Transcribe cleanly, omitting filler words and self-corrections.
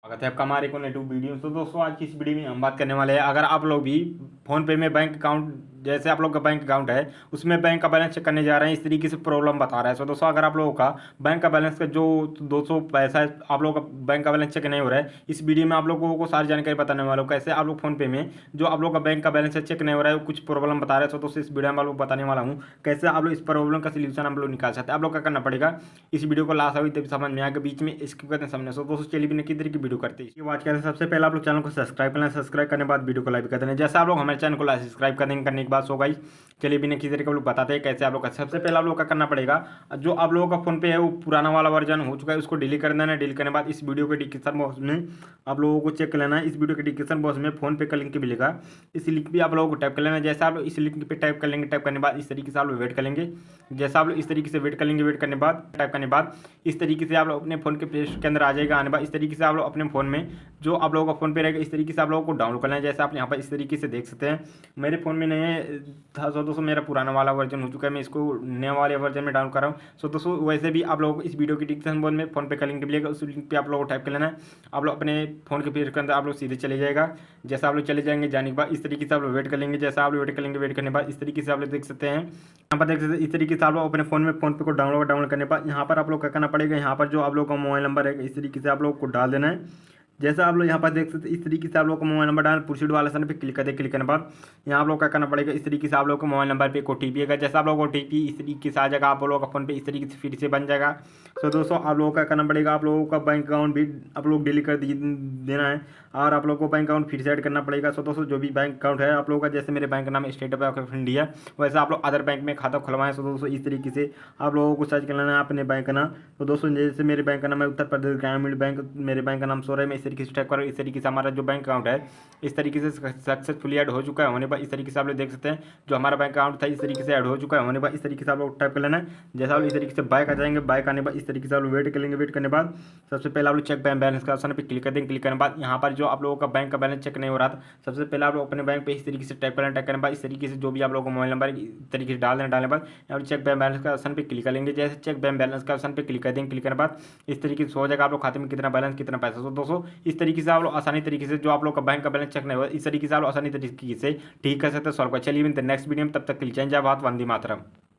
स्वागत है आपका हमारे को यूट्यूब वीडियो। तो दोस्तों आज की इस वीडियो में हम बात करने वाले हैं, अगर आप लोग भी फ़ोन पे में बैंक अकाउंट, जैसे आप लोग का बैंक अकाउंट है उसमें बैंक का बैलेंस चेक करने जा रहे हैं, इस तरीके से प्रॉब्लम बता रहा है। सो दोस्तों अगर आप लोगों का बैंक का बैलेंस का जो 200 पैसा है, आप लोगों का बैंक का बैलेंस चेक नहीं हो रहा है, इस वीडियो में आप लोगों को सारी जानकारी बताने वाला हूँ कैसे आप लोग फ़ोन पे में जो आप लोग का बैंक का बैलेंस चेक नहीं हो रहा है, कुछ प्रॉब्लम बता रहा है। सो दोस्तों इस वीडियो में आप लोग बताने वाला हूँ कैसे आप लोग इस प्रॉब्लम का सोल्यूशन आप लोग निकाल सकते हैं। आप लोग क्या करना पड़ेगा, इस वीडियो को लास्ट अभी तभी समझ में आएगा, बीच में इसको कहते हैं समझने। सो दोस्तों चलिए बिना किसी तरीके की वीडियो करते हैं बात करते हैं। सबसे पहले आप लोग चैनल को सब्सक्राइब करना है, सब्सक्राइब करने के बाद वीडियो को लाइक कर देना। जैसे आप लोग हमारे चैनल को सब्सक्राइब करने के बाद सो गाइस चलिए बिना किसी तरीके लोग बताते हैं कैसे आप लोग का। सबसे पहले आप लोग का करना पड़ेगा, जो आप लोगों का फोन पे है वो पुराना वाला वर्जन हो चुका है, उसको डिलीट कर देना है। डिलीट करने के बाद इस वीडियो के डिस्क्रिप्शन बॉक्स में आप लोगों को चेक कर लेना है। इस वीडियो के डिस्क्रिप्शन बॉक्स में फोन पे का लिंक भी मिलेगा, इस लिंक भी आप लोगों को टाइप कर लेना है। जैसे आप लोग इस लिंक पे टाइप कर लेंगे, टाइप करने के बाद इस तरीके से आप लोग वेट कर लेंगे। जैसा आप लोग इस तरीके से वेट कर लेंगे, वेट करने के बाद टाइप करने के बाद इस तरीके से आप लोग अपने फोन के प्ले स्टोर के अंदर आ जाएगा। आने बाद इस तरीके से आप लोग अपने फोन में जो आप लोगों का फोन पे रहेगा, इस तरीके से आप लोगों को डाउनलोड करना है। जैसे आप यहाँ पर इस तरीके से देख सकते हैं, मेरे फोन में नहीं है था। सो दोस्तों मेरा पुराना वाला वर्जन हो चुका है, मैं इसको नए वाले वर्जन में डाउनलोड कर रहा हूँ। सो दोस्तों वैसे भी आप लोगों को इस वीडियो की डिस्क्रिप्शन बॉक्स में फोन पे का लिंक मिलेगा, उस लिंक पे आप लोगों को टाइप कर लेना है। आप लोग अपने फोन के पेज के अंदर आप लोग सीधे चले जाएगा। जैसा आप लोग चले जाएंगे, जाने के बाद इस तरीके से आप लोग वेट कर लेंगे। जैसा आप लोग वेट कर लेंगे, वेट करने के बाद इस तरीके से आप लोग देख सकते हैं, यहाँ पर देख सकते हैं इस तरीके से आप लोग अपने फोन पे को डाउनलोड करने के बाद यहाँ पर आप लोग क्या करना पड़ेगा, यहाँ पर जो आप लोग का मोबाइल नंबर है इस तरीके से आप लोग को डाल देना है। जैसा आप लोग यहाँ पर देख सकते हैं इस तरीके से आप लोग को मोबाइल नंबर डाल प्रोसीड वाला ऑप्शन पे क्लिक कर दे। क्लिक करने के बाद यहाँ आप लोग क्या करना पड़ेगा, इस तरीके से आप लोग को मोबाइल नंबर पे एक OTP आएगा। जैसा आप लोग OTP इस तरीके से आ जाएगा, आप लोगों का फोन पे इस तरीके से फिर से बन जाएगा। तो दोस्तों आप लोगों का करना पड़ेगा, आप लोगों का बैंक अकाउंट भी आप लोग डिलीट कर देना है और आप लोगों को बैंक अकाउंट फिर से ऐड करना पड़ेगा। सो दोस्तों जो भी बैंक अकाउंट है आप लोगों का, जैसे मेरे बैंक का नाम स्टेट बैंक ऑफ इंडिया, वैसे आप लोग अदर बैंक में खाता खुलवाएं। सो दोस्तों इस तरीके से आप लोगों को सर्च कर लेना है अपने बैंक का नाम। तो दोस्तों जैसे मेरे बैंक का नाम है उत्तर प्रदेश ग्रामीण बैंक, मेरे बैंक का नाम सो रहा है, मैं इस तरीके से टाइप करूँ। इस तरीके से हमारा जो बैंक अकाउंट है इस तरीके से सक्सेसफुली ऐड हो चुका है। होने पर इस तरीके से आप लोग देख सकते हैं जो हमारा बैंक अकाउंट था इस तरीके से ऐड हो चुका है। होने पर इस तरीके से आप लोग टाइप कर लेना है। जैसा आप इस तरीके से बाइक आ जाएंगे, बाइक आने पर इस तरीके से आप लोग वेट कर लेंगे। वेट करने के बाद सबसे पहले आप लोग चेक बैंक बैलेंस का ऑप्शन पे क्लिक कर देंगे। क्लिक करने के बाद यहाँ पर जो आप लोगों का बैंक का बैलेंस चेक नहीं हो रहा था, सबसे पहले आप लोग अपने बैंक पे इस तरीके से टाइप करना। टाइप करने के बाद इस तरीके से जो भी आप लोगों का मोबाइल नंबर इस तरीके से डालने के बाद यहाँ पर चेक बैंक बैलेंस का ऑप्शन पे क्लिक कर लेंगे। जैसे चेक बैंक बैलेंस का ऑप्शन पे क्लिक कर देंगे, क्लिक करने के बाद इस तरीके से हो जाएगा आप लोग खाते में कितना बैलेंस कितना पैसा। तो दोस्तों इस तरीके से आप लोग आसानी तरीके से जो आप लोग का बैंक का बैलेंस चेक नहीं हुआ, इस तरीके से आप लोग आसानी तरीके से ठीक कर सकते हैं, सॉल्व कर। चलिए नेक्स्ट वीडियो में, तब तक के लिए जय हिंद, जय भारत, वंदे मातरम।